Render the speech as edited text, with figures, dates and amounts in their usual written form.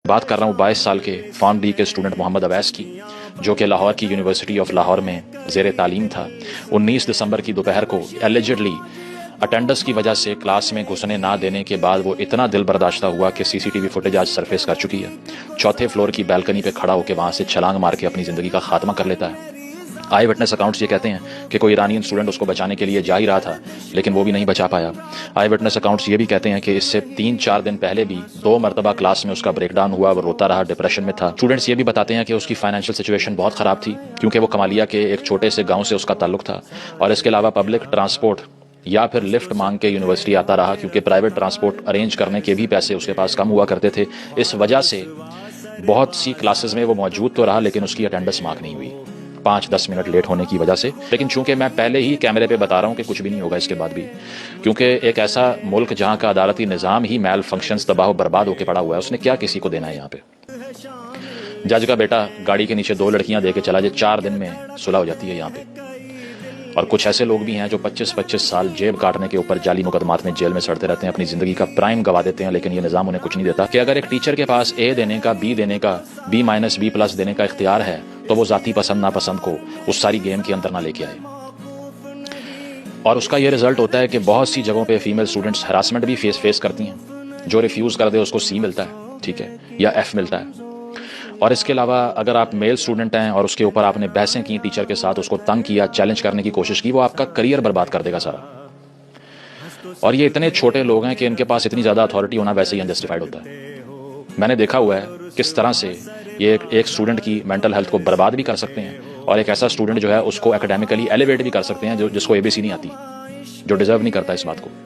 بات کر رہا ہوں 22 سال کے فارم ڈی کے اسٹوڈنٹ محمد اویس کی، جو کہ لاہور کی یونیورسٹی آف لاہور میں زیر تعلیم تھا۔ 19 دسمبر کی دوپہر کو ایلیجڈلی اٹینڈنس کی وجہ سے کلاس میں گھسنے نہ دینے کے بعد وہ اتنا دل برداشتہ ہوا کہ سی سی ٹی وی فوٹیج آج سرفیس کر چکی ہے۔ چوتھے فلور کی بیلکنی پہ کھڑا ہو کے وہاں سے چھلانگ مار کے اپنی زندگی کا خاتمہ کر لیتا ہے۔ آئی وٹنس اکاؤنٹس یہ کہتے ہیں کہ کوئی ایرانین اسٹوڈنٹ اس کو بچانے کے لیے جا ہی رہا تھا، لیکن وہ بھی نہیں بچا پایا۔ آئی وٹنس اکاؤنٹس یہ بھی کہتے ہیں کہ اس سے 3-4 دن پہلے بھی 2 مرتبہ کلاس میں اس کا بریک ڈاؤن ہوا، وہ روتا رہا، ڈپریشن میں تھا۔ اسٹوڈنٹس یہ بھی بتاتے ہیں کہ اس کی فائنینشیل سچویشن بہت خراب تھی، کیونکہ وہ کمالیہ کے ایک چھوٹے سے گاؤں سے اس کا تعلق تھا، اور اس کے علاوہ پبلک ٹرانسپورٹ یا پھر لفٹ مانگ کے یونیورسٹی آتا رہا، کیونکہ پرائیویٹ ٹرانسپورٹ ارینج کرنے کے بھی پیسے اس کے پاس کم ہوا کرتے تھے۔ اس وجہ سے بہت سی کلاسز میں وہ موجود تو رہا، لیکن اس کی اٹینڈنس مارک نہیں ہوئی 5-10 منٹ لیٹ ہونے کی وجہ سے۔ لیکن چونکہ میں پہلے ہی کیمرے پہ بتا رہا ہوں کہ کچھ بھی نہیں ہوگا اس کے بعد بھی، کیونکہ ایک ایسا ملک جہاں کا عدالتی نظام ہی میل فنکشنز تباہ و برباد ہو کے پڑا ہوا ہے، اس نے کیا کسی کو دینا ہے یہاں پہ؟ جج کا بیٹا گاڑی کے نیچے 2 لڑکیاں دے کے چلا جائے، 4 دن میں صلح ہو جاتی ہے یہاں پہ۔ اور کچھ ایسے لوگ بھی ہیں جو 25-25 سال جیب کاٹنے کے اوپر جعلی مقدمات میں جیل میں سڑتے رہتے ہیں، اپنی زندگی کا پرائم گوا دیتے ہیں، لیکن یہ نظام انہیں کچھ نہیں دیتا کہ اگر ایک ٹیچر کے پاس اے دینے کا، بی دینے کا، B-B+ دینے کا اختیار ہے، تو وہ ذاتی پسند ناپسند کو اس ساری گیم کے اندر نہ لے کے آئے۔ اور اس کا یہ رزلٹ ہوتا ہے کہ بہت سی جگہوں پہ فیمیل اسٹوڈنٹس ہراسمنٹ بھی فیس کرتی ہیں۔ جو ریفیوز کر دے اس کو C ملتا ہے، ٹھیک ہے، یا F ملتا ہے۔ اور اس کے علاوہ اگر آپ میل اسٹوڈنٹ ہیں اور اس کے اوپر آپ نے بحثیں کی ٹیچر کے ساتھ، اس کو تنگ کیا، چیلنج کرنے کی کوشش کی، وہ آپ کا کریئر برباد کر دے گا سارا۔ اور یہ اتنے چھوٹے لوگ ہیں کہ ان کے پاس اتنی زیادہ اتھارٹی ہونا ویسے ہی انجسٹیفائڈ ہوتا ہے۔ میں نے دیکھا ہوا ہے کس طرح سے یہ ایک اسٹوڈنٹ کی مینٹل ہیلتھ کو برباد بھی کر سکتے ہیں، اور ایک ایسا اسٹوڈنٹ جو ہے اس کو اکیڈیمکلی ایلیویٹ بھی کر سکتے ہیں، جس کو ABC نہیں آتی، جو ڈیزرو نہیں کرتا اس بات کو۔